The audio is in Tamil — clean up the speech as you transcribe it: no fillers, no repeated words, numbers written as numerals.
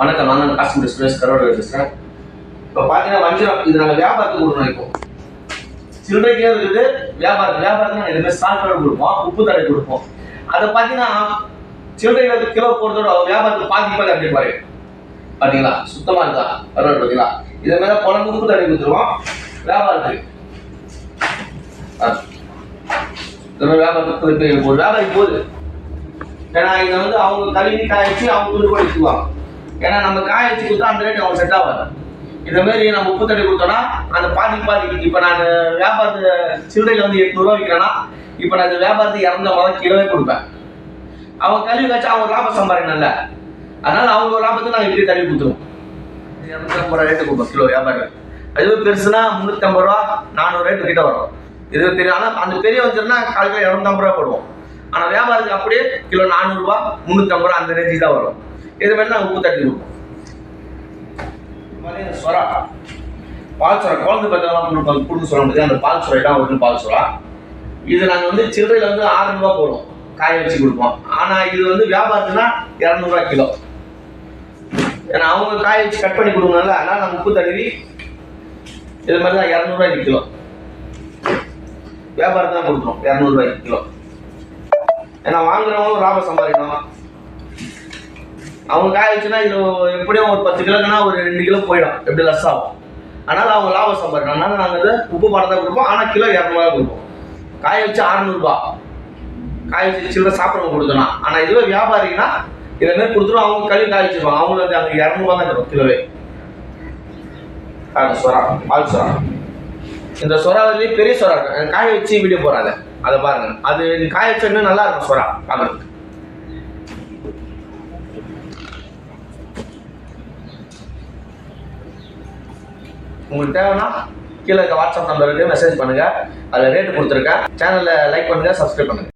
வணக்கம், நான் காஸ்டியூம் சுரேஷ் கரோட பேசுகிறேன். இப்போ பார்த்தீங்கன்னா வஞ்சிரம் இது நாங்கள் வியாபாரத்துக்கு கொடுக்கணும். இப்போ சில்லறைக்கே இருக்குது வியாபாரத்துக்கு நாங்கள் எதுவுமே ஸ்டால் கடை கொடுப்போம், உப்பு தடை கொடுப்போம். அதை பார்த்தீங்கன்னா சில்லறைக்கு கிலோ போடுறதோட வியாபாரத்துக்கு பாதி அப்படி பாரு. பார்த்தீங்களா சுத்தமாக இருக்கா கரோட பார்த்தீங்களா? இதே மாதிரி குழம்பு உப்பு தடை கொடுத்துருவோம் வியாபாரத்துக்கு. வியாபாரத்துக்கு ஒரு வியாபாரி போகுது. ஏன்னா இதை வந்து அவங்க கழுவி காய்ச்சி அவங்க துணி கூட விற்றுவாங்க. ஏன்னா நம்ம காய வச்சு கொடுத்தா அந்த ரேட் அவங்க செட் ஆகாது. இந்த மாதிரி நம்ம உப்பு தடை கொடுத்தோம்னா அந்த பாதி இப்போ நான் வியாபாரத்து சில்லறையில் வந்து 800 ரூபா விற்கிறேன்னா இப்போ நான் இந்த வியாபாரத்துக்கு 250 கிலோவே கொடுப்பேன். அவங்க கழுவி காய்ச்சி அவங்க லாபம் சம்பாதிக்கணும்ல, அதனால அவங்க லாபத்துக்கு நாங்கள் இப்படி தள்ளி கொடுத்துருவோம். 250 ரூபா ரேட்டு கொடுப்போம் கிலோ வியாபாரம். அதுவே பெருசுனா 350 ரூபா 400 ரேட்டு கிட்ட வரும். இது பெரிய, ஆனால் அந்த பெரிய வந்துச்சுன்னா கால் கிலோ 250 ரூபா போடுவோம். ஆனால் வியாபாரத்துக்கு அப்படியே கிலோ 400 ரூபா 350 ரூபா அந்த ரேஞ்சுக்கு தான் வரும். இது மாதிரி நாங்கள் உப்பு தட்டி கொடுப்போம். சொரா பால் சொரா குழந்தை பார்த்தா கொடுக்க சொல்ல முடியாது. அந்த பால் சொரை தான் ஒரு பால் சொரா. இது நாங்கள் வந்து சில்லறையில் வந்து 600 ரூபா போடுவோம், காய வச்சு கொடுப்போம். ஆனால் இது வந்து வியாபாரத்துனா 200 ரூபா கிலோ. ஏன்னா அவங்க காய வச்சு கட் பண்ணி கொடுக்கணும்ல, அதனால் நாங்கள் உப்பு தடவி இது மாதிரி தான் 200 ரூபாய்க்கு கிலோ வியாபாரம் தான் கொடுக்குறோம். 200 ரூபாய்க்கு கிலோ. ஏன்னா வாங்குறவங்களும் லாபம் சம்பாதிக்கணும். அவங்க காய வச்சுன்னா இது எப்படியும் ஒரு 10 கிலோக்குன்னா ஒரு 2 கிலோ போயிடும், எப்படி லஸ் ஆகும். அதனால அவங்க லாபம் சம்பாதிக்கணும். அதனால நாங்கள் வந்து உப்பு பாடம் தான் கொடுப்போம். ஆனால் கிலோ 200 ரூபா கொடுப்போம். காய வச்சு 600 ரூபா, காய வச்சு சில்லறை சாப்பிட்றவங்க கொடுத்தோம்னா. ஆனால் இதுவே வியாபாரிங்கன்னா இதை மாதிரி கொடுத்துரும். அவங்க கழுவி காய வச்சுருவாங்க. அவங்களுக்கு வந்து அங்கே 200 ரூபா தான் தரும் கிலோவே. சொரா பால் சொரா. இந்த சொராவிலேயே பெரிய சொரா இருக்கு, காய வச்சு வீடியோ போடுறாங்க, அதை பாருங்க. அது காய வச்சா இன்னும் நல்லா இருக்கும் சொரா பார்க்கறதுக்கு. உங்களுக்கு தேவைன்னா கீழே வாட்ஸ்அப் நம்பருக்கு மெசேஜ் பண்ணுங்க, அதில் ரேட்டு கொடுத்துருக்கேன். சேனலை லைக் பண்ணுங்க, சப்ஸ்கிரைப் பண்ணுங்க.